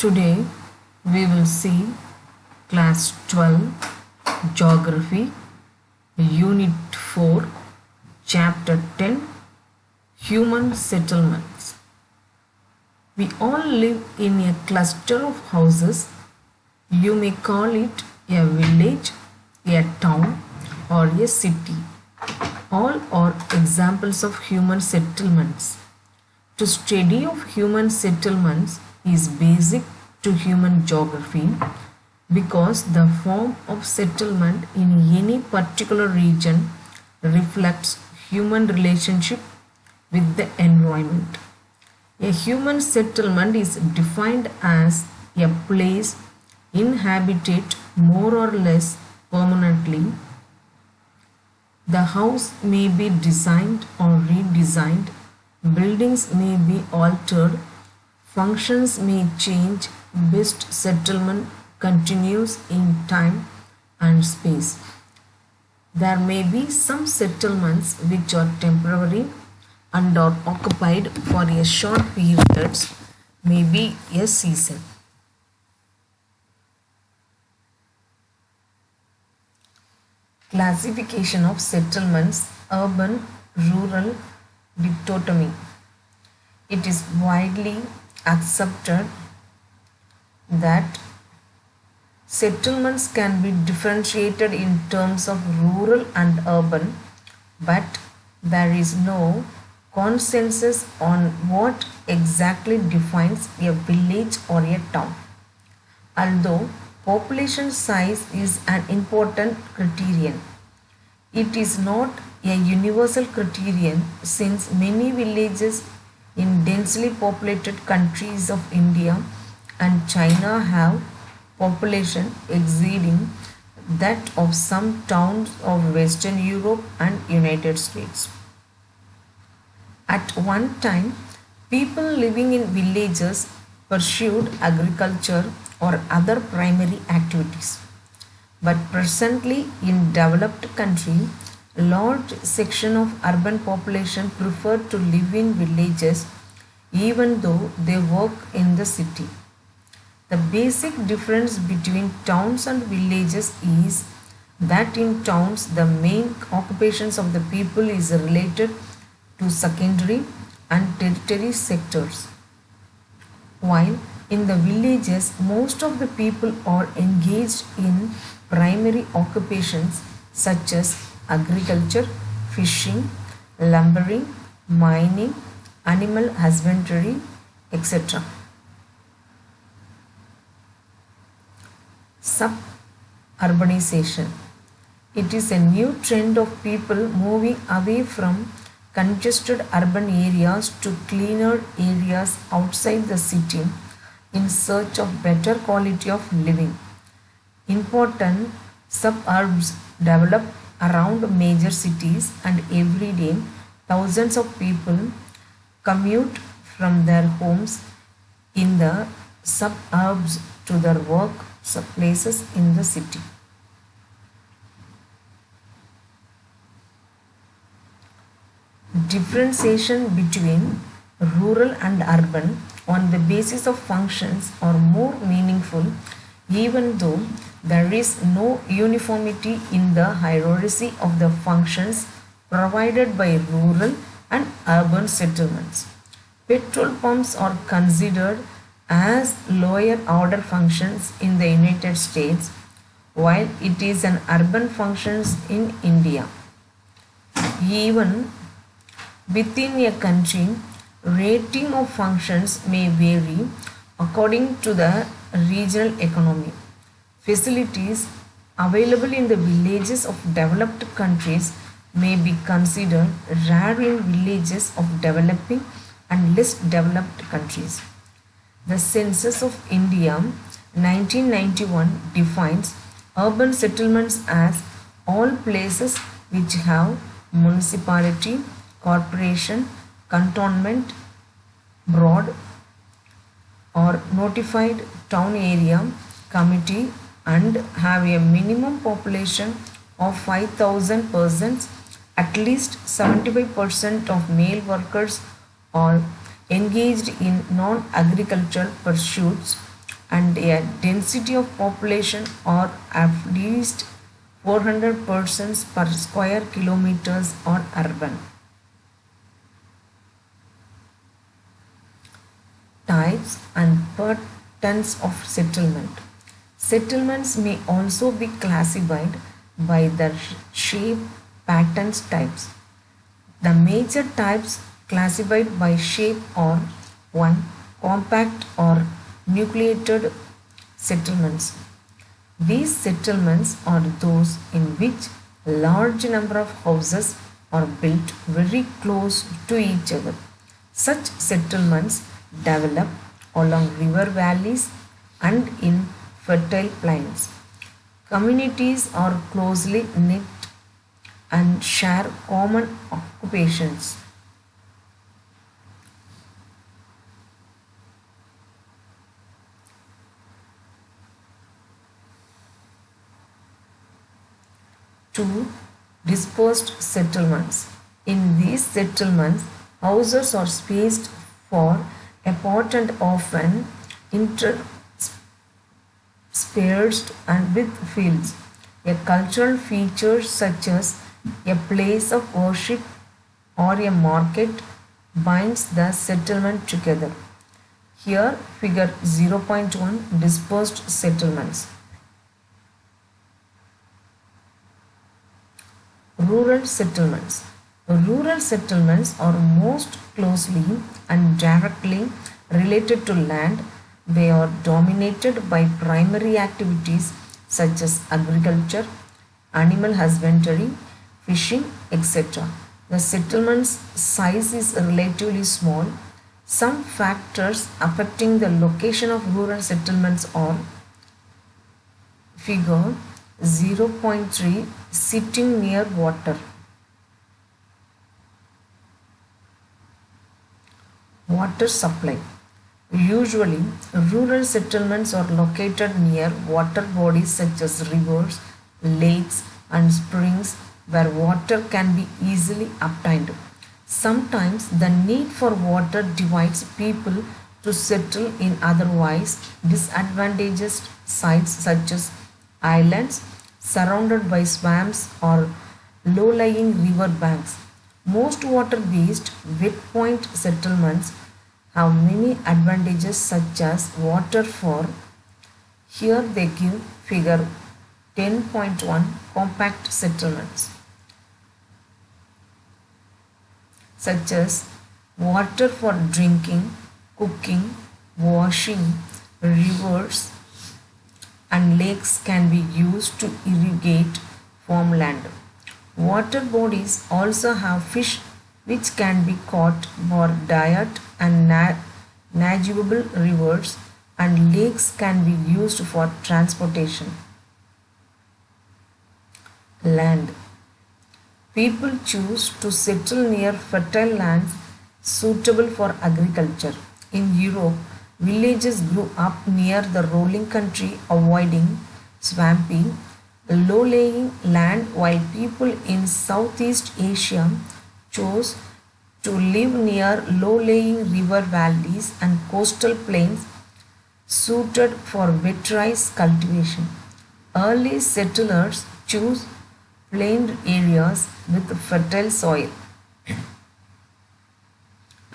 Today we will see class 12 geography unit 4 chapter 10 human settlements. We all live in a cluster of houses. You may call it a village, a town or a city. All are examples of human settlements. To study of human settlements is basic to human geography because the form of settlement in any particular region reflects human relationship with the environment. A human settlement is defined as a place inhabited more or less permanently. The house may be designed or redesigned, buildings may be altered, functions may change, best settlement continues in time and space. There may be some settlements which are temporary and are occupied for a short period, maybe a season. Classification of settlements: urban, rural, dichotomy. It is widely accepted that settlements can be differentiated in terms of rural and urban, but there is no consensus on what exactly defines a village or a town. Although population size is an important criterion, it is not a universal criterion since many villages in densely populated countries of India and China have population exceeding that of some towns of Western Europe and United States. At one time, people living in villages pursued agriculture or other primary activities. But presently in developed country, a large section of urban population prefer to live in villages even though they work in the city. The basic difference between towns and villages is that in towns the main occupations of the people is related to secondary and tertiary sectors, while in the villages most of the people are engaged in primary occupations such as agriculture, fishing, lumbering, mining, animal husbandry, etc. Suburbanization. It is a new trend of people moving away from congested urban areas to cleaner areas outside the city in search of better quality of living. Important suburbs develop around major cities and every day thousands of people commute from their homes in the suburbs to their work places in the city. Differentiation between rural and urban on the basis of functions are more meaningful even though there is no uniformity in the hierarchy of the functions provided by rural and urban settlements. Petrol pumps are considered as lower order functions in the United States, while it is an urban functions in India. Even within a country, rating of functions may vary according to the regional economy. Facilities available in the villages of developed countries may be considered rare in villages of developing and less developed countries. The Census of India 1991 defines urban settlements as all places which have municipality, corporation, cantonment, broad or notified town area committee and have a minimum population of 5,000 persons. At least 75% of male workers are engaged in non-agricultural pursuits and a density of population or at least 400 persons per square kilometers are urban. Types and patterns of settlement. Settlements may also be classified by their shape, patterns, types. The major types classified by shape are 1. Compact or nucleated settlements. These settlements are those in which a large number of houses are built very close to each other. Such settlements develop along river valleys and in fertile plains. Communities are closely knit and share common occupations. Two, dispersed settlements. In these settlements, houses are spaced far apart and often interspersed and with fields. A cultural feature such as a place of worship or a market binds the settlement together. Here, figure 0.1 dispersed settlements. Rural settlements. Rural settlements are most closely and directly related to land. They are dominated by primary activities such as agriculture, animal husbandry, fishing, etc. The settlement's size is relatively small. Some factors affecting the location of rural settlements are figure 0.3 sitting near water. Water supply. Usually, rural settlements are located near water bodies such as rivers, lakes, and springs where water can be easily obtained. Sometimes the need for water divides people to settle in otherwise disadvantaged sites such as islands surrounded by swamps or low-lying river banks. Most water-based wet point settlements have many advantages such as water for, here they give figure 10.1 compact settlements such as water for drinking, cooking, washing, rivers and lakes can be used to irrigate farmland. Water bodies also have fish which can be caught for diet and navigable rivers and lakes can be used for transportation. Land. People choose to settle near fertile lands suitable for agriculture. In Europe, villages grew up near the rolling country, avoiding swampy, low-lying land, while people in Southeast Asia chose to live near low-lying river valleys and coastal plains suited for wet rice cultivation. Early settlers chose plain areas with fertile soil.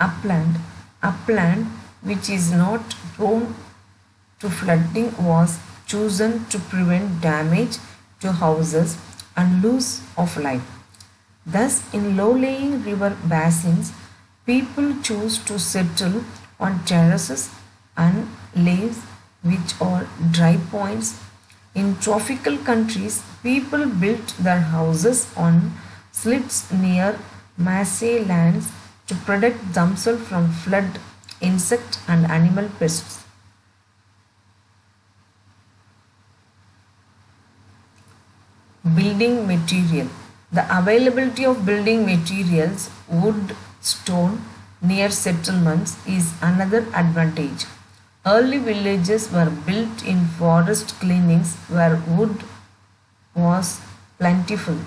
Upland, which is not prone to flooding, was chosen to prevent damage to houses and loss of life. Thus, in low-lying river basins, people choose to settle on terraces and laves, which are dry points. In tropical countries, people built their houses on slits near marshy lands to protect themselves from flood, insect and animal pests. Building material. The availability of building materials, wood, stone, near settlements is another advantage. Early villages were built in forest clearings where wood was plentiful.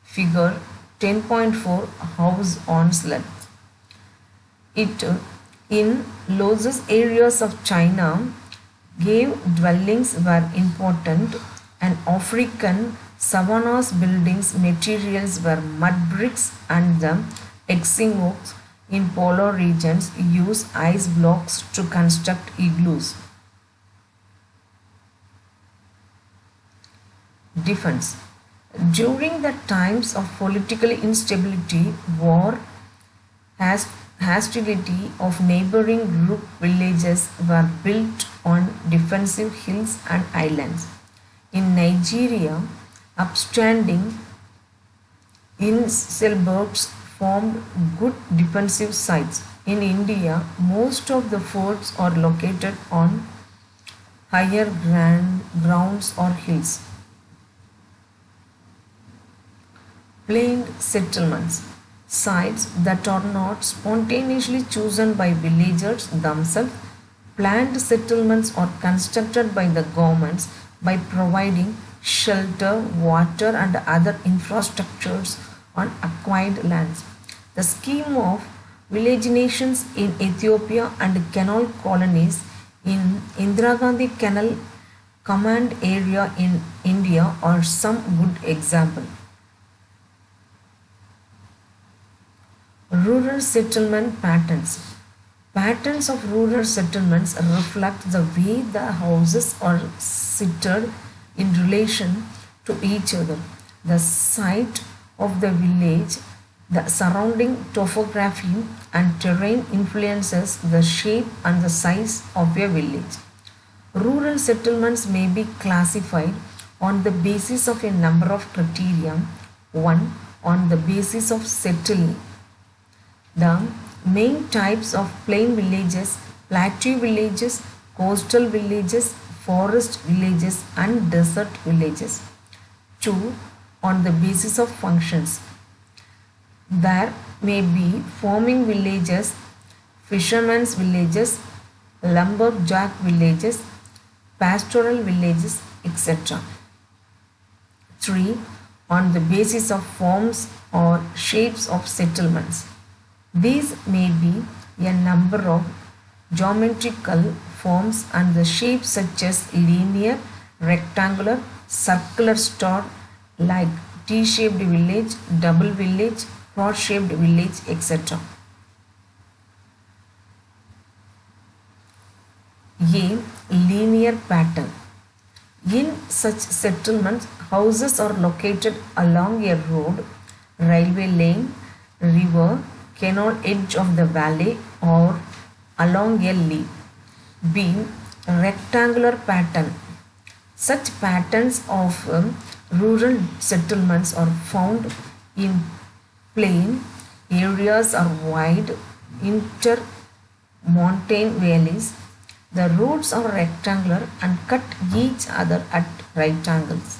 Figure 10.4 house on sled. In losses areas of China, Cave dwellings were important, and African savannas buildings materials were mud bricks, and the Eskimos in polar regions use ice blocks to construct igloos. Defense. During the times of political instability, war, hostility of neighboring group villages were built on defensive hills and islands. In Nigeria, upstanding suburbs formed good defensive sites. In India, most of the forts are located on higher grounds or hills. Planned settlements, sites that are not spontaneously chosen by villagers themselves. Planned settlements are constructed by the governments by providing shelter, water, and other infrastructures on acquired lands. The scheme of village nations in Ethiopia and canal colonies in Indira Gandhi Canal Command area in India are some good example. Rural settlement patterns. Patterns of rural settlements reflect the way the houses are situated in relation to each other. The site of the village, the surrounding topography and terrain influences the shape and the size of a village. Rural settlements may be classified on the basis of a number of criteria. One, on the basis of settling. The main types of plain villages, plateau villages, coastal villages, forest villages, and desert villages. 2. On the basis of functions. There may be farming villages, fishermen's villages, lumberjack villages, pastoral villages, etc. 3. On the basis of forms or shapes of settlements. These may be a number of geometrical forms and the shapes such as linear, rectangular, circular star like T-shaped village, double village, cross-shaped village, etc. A linear pattern. In such settlements, houses are located along a road, railway lane, river, canal edge of the valley, or along a lea. B. Rectangular pattern. Such patterns of rural settlements are found in plain areas or wide inter-mountain valleys. The roads are rectangular and cut each other at right angles.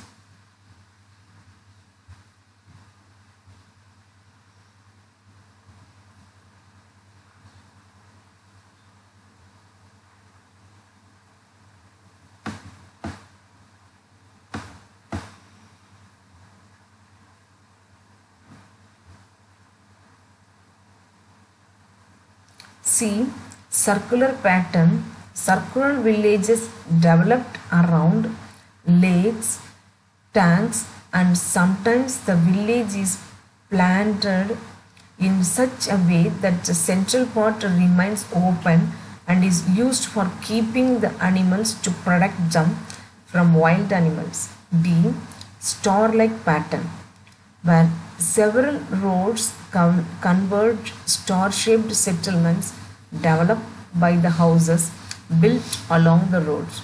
C. Circular pattern. Circular villages developed around lakes, tanks, and sometimes the village is planted in such a way that the central part remains open and is used for keeping the animals to protect them from wild animals. D. Star-like pattern, where several roads converge, star-shaped settlements developed by the houses built along the roads.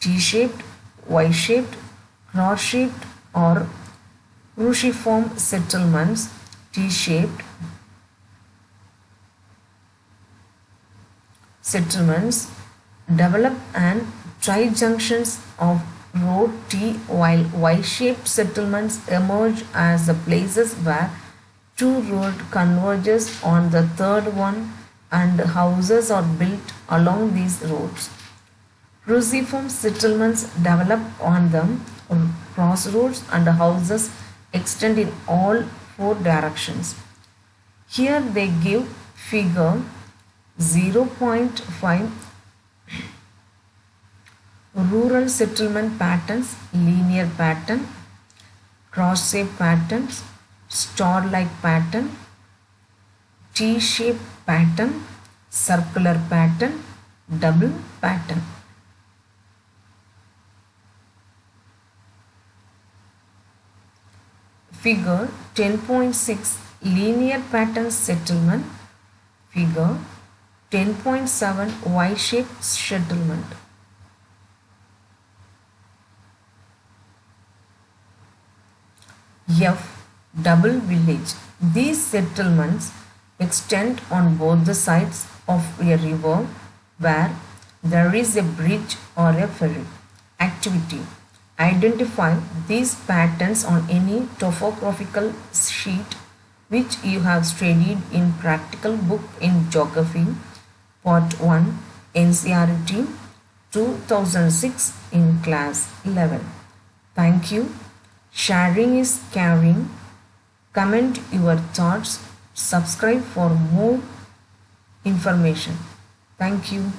T-shaped, Y-shaped, cross-shaped, or cruciform settlements. T-shaped settlements develop and tri-junctions of road T, while Y-shaped settlements emerge as the places where two roads converges on the third one and houses are built along these roads. Cruciform settlements develop on the crossroads and houses extend in all four directions. Here they give figure 0.5 rural settlement patterns, linear pattern, cross-shape patterns, star-like pattern, T-shaped pattern, circular pattern, double pattern. Figure 10.6 linear pattern settlement. Figure 10.7 Y-shaped settlement. F. Double village. These settlements extend on both the sides of a river where there is a bridge or a ferry. Activity. Identify these patterns on any topographical sheet which you have studied in practical book in geography, part 1, NCERT 2006 in class 11. Thank you. Sharing is caring. Comment your thoughts. Subscribe for more information. Thank you.